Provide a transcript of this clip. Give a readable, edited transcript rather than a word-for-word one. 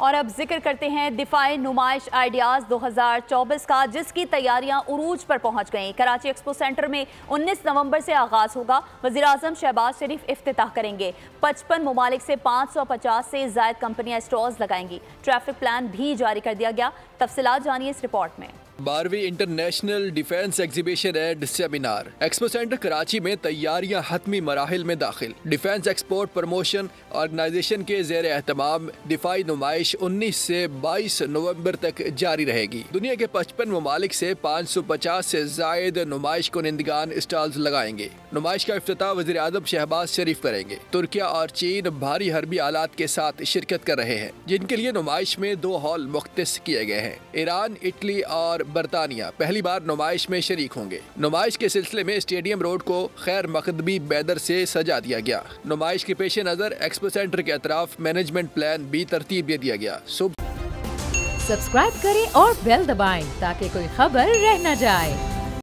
और अब जिक्र करते हैं दिफाई नुमाइश आइडियाज़ 2024 का, जिसकी तैयारियां उरूज पर पहुंच गईं। कराची एक्सपो सेंटर में 19 नवंबर से आगाज होगा। वज़ीर-ए-आज़म शहबाज शरीफ इफ्तिताह करेंगे। 55 ममालिक से 550 से ज़ायद कंपनियां स्टॉल्स लगाएंगी। ट्रैफिक प्लान भी जारी कर दिया गया। तफसीलात जानिए इस रिपोर्ट में। 12वीं international defence exhibition and seminar expo centre Karachi में तैयारियां हतमी मराहिल में दाखिल। डिफेंस एक्सपोर्ट प्रमोशन ऑर्गेनाइजेशन के ज़ेर एहतमाम दिफाई नुमाइश 19 से 22 नवंबर तक जारी रहेगी। दुनिया के 55 ममालिक से 550 से जायद नुमाइश कुनिंदगान स्टॉल्स लगाएंगे। नुमाइश का इफ्तिताह वज़ीर-ए-आज़म शहबाज शरीफ करेंगे। तुर्किया और चीन भारी हरबी आलात के साथ शिरकत कर रहे हैं, जिनके लिए नुमाइश में 2 हॉल मुख्तस किए गए हैं। ईरान, इटली और बरतानिया पहली बार नुमाइश में शरीक होंगे। नुमाइश के सिलसिले में स्टेडियम रोड को खैर मकदमी बैदर से सजा दिया गया। नुमाइश के पेश नजर एक्सपो सेंटर के अतराफ मैनेजमेंट प्लान भी तरतीब दे दिया गया। सब्सक्राइब करें और बेल दबाएं ताकि कोई खबर रह न जाए।